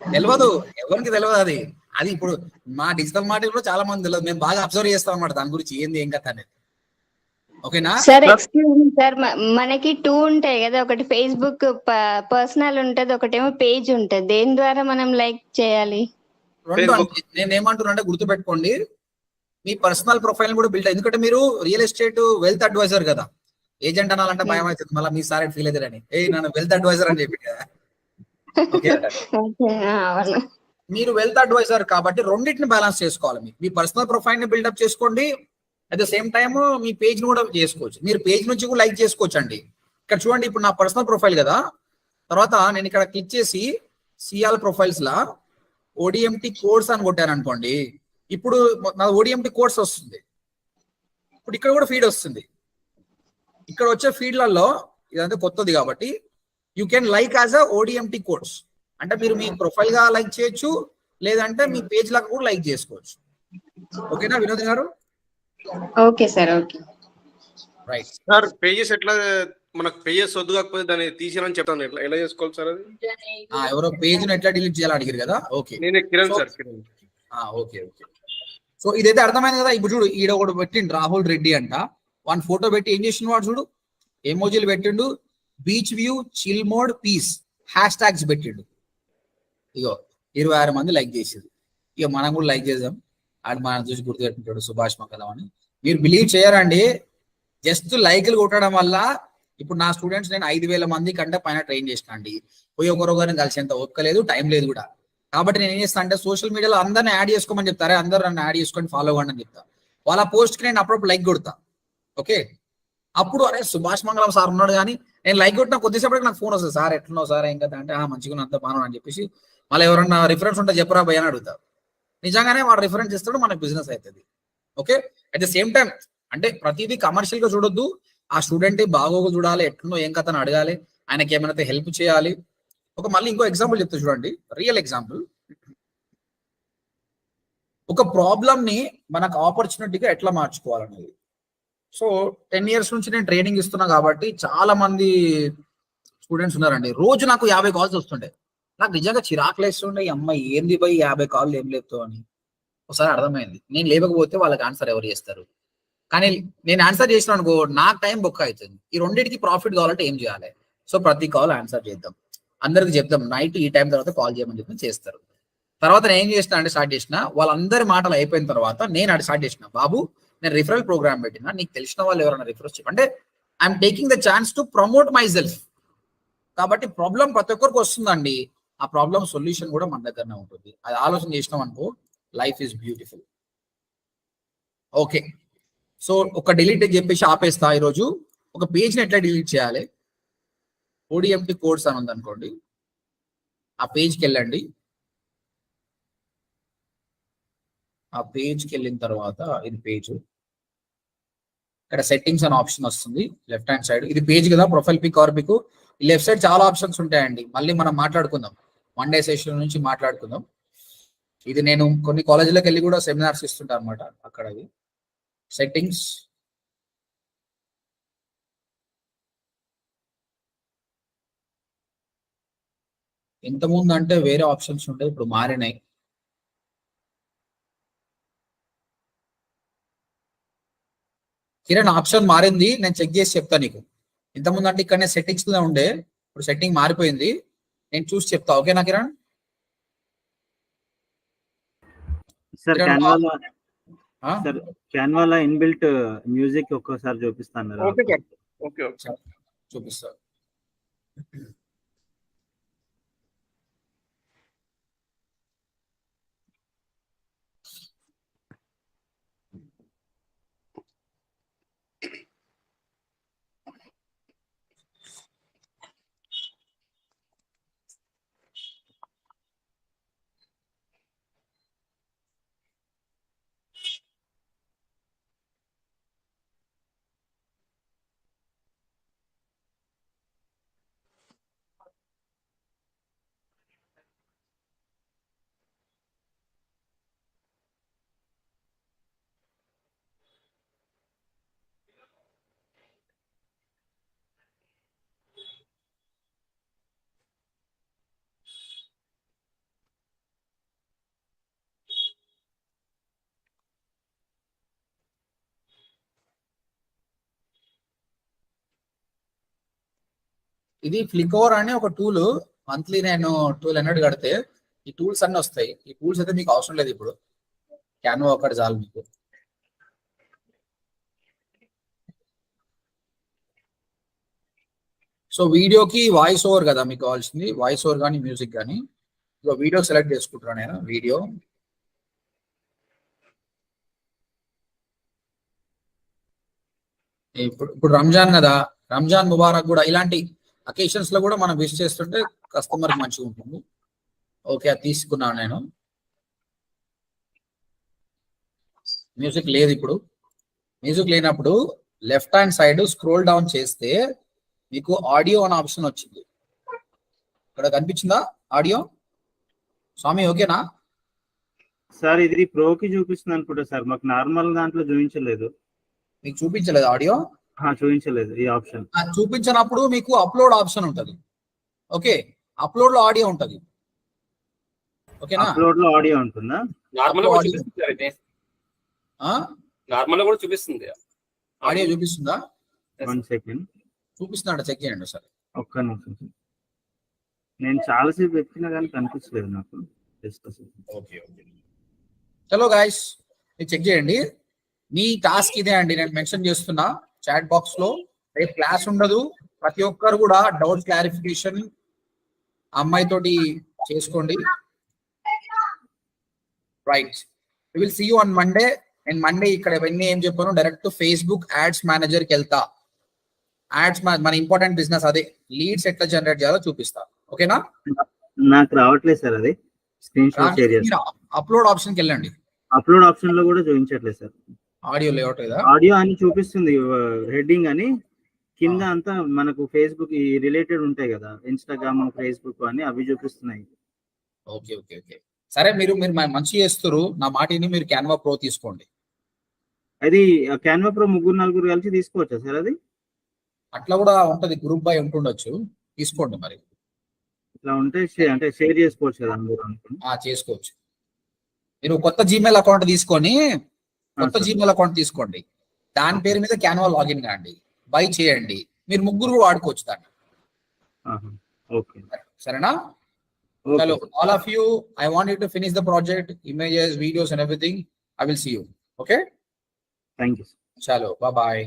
తెలియదు, ఎవరికి తెలియదు అది. అది ఇప్పుడు మా డిజిటల్ మార్కెట్ కూడా చాలా మంది తెలియదు. మేము బాగా అబ్జర్వ్ చేస్తాం అన్నమాట దాని గురించి, ఏంది ఏం కథ అనేది. ఓకేనా సార్? ఎక్స్క్యూజ్ మీ సార్, మనకి 2 ఉంటాయి కదా, ఒకటి ఫేస్బుక్ పర్సనల్ ఉంటది, ఒకటేమో పేజ్ ఉంటది. దేని ద్వారా మనం లైక్ చేయాలి? నేను ఏమంటున్నా అంటే, గుర్తుపెట్టుకోండి, మీ పర్సనల్ ప్రొఫైల్ కూడా బిల్డ్. ఎందుకంటే మీరు రియల్ ఎస్టేట్ వెల్త్ అడ్వైజర్ కదా, ఏజెంట్ అనాలంటే భయం అవుతుంది మళ్ళీ మీ సార్ ఫీల్ అవుతారని. నన్ను వెల్త్ అడ్వైజర్ అని చెప్పి కదా. మీరు వెల్త్ అడ్వైజర్ కాబట్టి రెండింటిని బ్యాలెన్స్ చేసుకోవాలి. మీ పర్సనల్ ప్రొఫైల్ ని బిల్డప్ చేసుకోండి, at the same time me page ని కూడా చేసుకోవచ్చు. మీరు పేజ్ నుంచి కూడా లైక్ చేసుకోవచ్చు అండి. ఇక్కడ చూడండి, ఇప్పుడు నా పర్సనల్ ప్రొఫైల్ కదా, తర్వాత నేను ఇక్కడ క్లిక్ చేసి సిఆల్ ప్రొఫైల్స్ లా ఓడిఎంటి కోర్స్ అని కొట్టాను అనుకోండి, ఇప్పుడు నా ఓడిఎంటి కోర్స్ వస్తుంది. ఇప్పుడు ఇక్కడ కూడా ఫీడ్ వస్తుంది. ఇక్కడ వచ్చే ఫీడ్లలో ఇదంతా కొత్తది కాబట్టి you can like as a ODMT course. అంటే మీరు మీ ప్రొఫైల్ గా లైక్ చేయొచ్చు, లేదంటే మీ పేజ్ లాగా కూడా లైక్ చేసుకోవచ్చు. ఓకేనా వినోద్ గారు? Okay sir, okay right sir. Pages ఎట్లా, మనకు పేజెస్ వద్దు కాకపోతే దాన్ని తీసేయాలని చెప్తాను, ఎలా చేసుకోవాలి సార్ అది? ఎవరో పేజ్ ను ఎట్లా డిలీట్ చేయాలని అడిగారు కదా. ఓకే, నేనే Kiran sir. Kiran. Okay okay. So ఇదైతే అర్థమైంది కదా. ఇప్పుడు చూడు, ఈడ ఒకటి పెట్టిండు రాహుల్ రెడ్డి అంట, వన్ ఫోటో పెట్టి ఏం చేసిన వాడు చూడు, ఎమోజీలు పెట్టిండు, beach view, chill mode, peace, hash tags పెట్టిండు. ఇగో 26 మంది లైక్ చేసేది. ఇక మనం కూడా లైక్ చేద్దాం. ఆడు మనం చూసి గుర్తుపెట్టుకుంటాడు సుభాష్ మంగళం అని. మీరు బిలీవ్ చేయరండి, జస్ట్ లైక్లు కొట్టడం వల్ల. ఇప్పుడు నా స్టూడెంట్స్ నేను 5,000 మంది కంటే పైన ట్రైన్ చేసిన అండి. పోయి ఒకరొకరిని కలిసేంత ఒక్కలేదు, టైం లేదు కూడా. కాబట్టి నేను ఏం చేస్తాను అంటే, సోషల్ మీడియాలో అందరిని యాడ్ చేసుకోమని చెప్తారా, అందరూ నన్ను యాడ్ చేసుకొని ఫాలో అవ్వండి అని చెప్తా. వాళ్ళ పోస్ట్ కి నేను అప్పుడప్పుడు లైక్ కొడతా. ఓకే, అప్పుడు అరే సుభాష్ మంగళం సార్ ఉన్నాడు, కానీ నేను లైక్ కొట్టిన కొద్దిసేపటికి నాకు ఫోన్ వస్తుంది, సార్ ఎట్లున్నావు సార్ ఏం కదా అంటే, మంచిగా అంత బాగా అని చెప్పేసి మళ్ళీ ఎవరన్నా రిఫరెన్స్ ఉంటే చెప్పరా భయ అని అడుగుతారు. నిజంగానే వాడు రిఫరెన్స్ ఇస్తాడు, మనకు బిజినెస్ అవుతుంది. Okay, at the same time అంటే ప్రతిదీ కమర్షియల్ గా చూడొద్దు. ఆ స్టూడెంట్ బాగోగు చూడాలి, ఎట్లుందో ఏం కథ అని అడగాలి, ఆయనకి ఏమైనా హెల్ప్ చేయాలి. మళ్ళీ ఇంకో ఎగ్జాంపుల్ చెప్తా చూడండి, రియల్ ఎగ్జాంపుల్. ఒక ప్రాబ్లమ్ ని మనకు ఆపర్చునిటీగా ఎట్లా మార్చుకోవాలనేది. సో 10 years నుంచి నేను ట్రైనింగ్ ఇస్తున్నా కాబట్టి చాలా మంది స్టూడెంట్స్ ఉన్నారండి. రోజు నాకు 50 కాల్స్ వస్తుండే. నాకు నిజంగా చిరాకు లేస్తుండే, ఈ అమ్మాయి ఏంది పోయి 50 కాల్ ఏం లేపుతావు అని. ఒకసారి అర్థమైంది, నేను లేకపోతే వాళ్ళకి ఆన్సర్ ఎవరు చేస్తారు. కానీ నేను ఆన్సర్ చేసిన అనుకో, నాకు టైం బొక్క అవుతుంది. ఈ రెండింటికి ప్రాఫిట్ కావాలంటే ఏం చేయాలి? సో ప్రతి కాల్ ఆన్సర్ చేద్దాం, అందరికి చెప్దాం, నైట్ ఈ టైం తర్వాత కాల్ చేయమని చెప్పి చేస్తారు. తర్వాత నేను ఏం చేసిన అంటే, స్టార్ట్ చేసిన వాళ్ళందరి మాటలు అయిపోయిన తర్వాత నేను అది స్టార్ట్ చేసిన, బాబు నేను రిఫరల్ ప్రోగ్రామ్ పెట్టినా, నీకు తెలిసిన వాళ్ళు ఎవరైనా రిఫరెన్స్ చెప్పంటే, I'm taking the chance to promote my self. కాబట్టి ప్రాబ్లం ప్రతి ఒక్కరికి వస్తుందండి, ఆ ప్రాబ్లం సొల్యూషన్ కూడా మన దగ్గరనే ఉంటుంది. అది ఆలోచన చేసినాం అనుకో, life is beautiful. Okay, so ఒక డిలీట్ అని చెప్పేసి ఆపేస్తా ఈరోజు. ఒక పేజ్ని ఎట్లా డిలీట్ చేయాలి, ఓడిఎంటి కోడ్స్ అని ఉంది అనుకోండి, ఆ పేజ్కి వెళ్ళండి. ఆ పేజ్కి వెళ్ళిన తర్వాత ఇది పేజ్, ఇక్కడ సెట్టింగ్స్ అనే ఆప్షన్ వస్తుంది లెఫ్ట్ హ్యాండ్ సైడ్. ఇది పేజ్ కదా, profile pic or pic. Left side చాలా ఆప్షన్స్ ఉంటాయండి, మళ్ళీ మనం మాట్లాడుకుందాం, 1 డే సెషన్ నుంచి మాట్లాడుకుందాం. ఇది నేను కొన్ని కాలేజీలకు వెళ్ళి కూడా సెమినార్స్ ఇస్తుంటా అనమాట. అక్కడ సెట్టింగ్స్, ఇంతకుముందు అంటే వేరే ఆప్షన్స్ ఉంటాయి, ఇప్పుడు మారినాయి. కిరణ్ ఆప్షన్ మారింది, నేను చెక్ చేసి చెప్తా నీకు. ఇంతకుముందు అంటే ఇక్కడనే సెట్టింగ్స్ లో ఉండే, ఇప్పుడు సెట్టింగ్ మారిపోయింది, నేను చూసి చెప్తా. ఓకేనా కిరణ్? సార్ కిరణ్, క్యాన్వాలో ఇన్బిల్ట్ మ్యూజిక్ ఒక్కసారి చూపిస్తాను. ఓకే సార్, ఓకే ఓకే చూపిస్తా. ఇది ఫ్లికోర్ అనే ఒక టూల్, మంత్లీ నేను 1200 కడితే ఈ టూల్స్ అన్ని వస్తాయి. ఈ టూల్స్ అయితే మీకు అవసరం లేదు, ఇప్పుడు క్యాన్వా ఒకటి చాలు మీకు. సో వీడియోకి వాయిస్ ఓవర్ కదా మీకు కావాల్సింది, వాయిస్ ఓవర్ కానీ మ్యూజిక్ కానీ. వీడియో సెలెక్ట్ చేసుకుంటున్నాను నేను, వీడియో. ఇప్పుడు రంజాన్ కదా, రంజాన్ ముబారక్ కూడా, ఇలాంటి అకేషన్స్ లో కూడా మనం విష్ చేస్తుంటే కస్టమర్ మంచిగా ఉంటుంది. ఓకే, అది తీసుకున్నాను నేను. మ్యూజిక్ లేదు ఇప్పుడు. మ్యూజిక్ లేనప్పుడు left hand side scroll down చేస్తే మీకు ఆడియో అనే ఆప్షన్ వచ్చింది. ఇక్కడ కనిపించిందా ఆడియో? స్వామి ఓకేనా సార్? ఇది ప్రోకి చూపిస్తుంది అనుకుంటా సార్, మాకు నార్మల్ దాంట్లో చూపించలేదు. మీకు చూపించలేదు ఆడియో? చూపించలేదు ఈ ఆప్షన్. చూపించినప్పుడు మీకు అప్లోడ్ ఆప్షన్ ఉంటుంది. ఓకే, అప్లోడ్ లో ఆడియో ఉంటుంది. ఓకేనా? అప్లోడ్ లో ఆడియో ఉంటుందా? నార్మల్ కూడా చూపిస్తుంది. ఆడియో చూపిస్తుందా? 1 సెకండ్ చూపిస్తున్నా, చెక్ చేయండి సార్. ఒక్క నిమిషం. నేను చాలాసేపు ఎక్కినా కానీ కనిపించలేదు నాకు. ఓకే ఓకే, చలో గాయస్, మీరు చెక్ చేయండి. మీ టాస్క్ ఇదే అండి, నేను మెన్షన్ చేస్తున్నా చాట్ బాక్స్ లో. రేపు క్లాస్ ఉండదు, ప్రతి ఒక్కరు కూడా డౌట్ క్లారిఫికేషన్ అమ్మాయితోటి చేసుకోండి. Right, we will see you on Monday. నేను మండే ఇక్కడ ఇవన్నీ ఏం చెప్పాను, డైరెక్ట్ ఫేస్బుక్ యాడ్స్ మేనేజర్ కి వెళ్తా. యాడ్స్ మన ఇంపార్టెంట్ బిజినెస్ అదే, లీడ్స్ ఎట్లా జనరేట్ చేయాలో చూపిస్తా. ఓకేనా? నాకు రావట్లేదు సార్, అది స్క్రీన్ షాట్ షేర్ చేస్తా. అప్లోడ్ ఆప్షన్ కి వెళ్ళండి. అప్లోడ్ ఆప్షన్ లో కూడా చూపించట్లేదు సార్. ఆడియో లేఅవుట్ లేదా? ఆడియో అని చూపిస్తుంది, హెడ్డింగ్ అని. కింద అంతా మనకు ఫేస్బుక్ రిలేటెడ్ ఉంటాయి కదా, ఇన్స్టాగ్రామ్, ఫేస్బుక్ అని, అవి చూపిస్తున్నాయి. ఓకే ఓకే ఓకే, సరే. మీరు మంచి చేస్తారు, నా మాటిని మీరు క్యాన్వా ప్రో తీసుకోండి. అది క్యాన్వా ప్రో 3-4 కలిసి తీసుకోవచ్చా సార్? అది అట్లా కూడా ఉంటది, గ్రూప్ బై ఉంటుండొచ్చు, తీసుకోండి. మరి ఇట్లా ఉంటే అంటే షేర్ చేసుకోవచ్చు కదా అందరూ అనుకుని. చేసుకోవచ్చు. మీరు కొత్త జీమెయిల్ అకౌంట్ తీసుకొని, జీమెయిల్ అకౌంట్ తీసుకోండి, దాని పేరు మీద క్యాన్వా లాగిన్ కాండి, బై చేయండి, మీరు ముగ్గురు వాడుకోవచ్చు దాన్ని. ఓకే, సరేనా? చలో, all of you, I want you to finish the project, images, videos and everything. I will see you. Okay, thank you. చలో, బాయ్.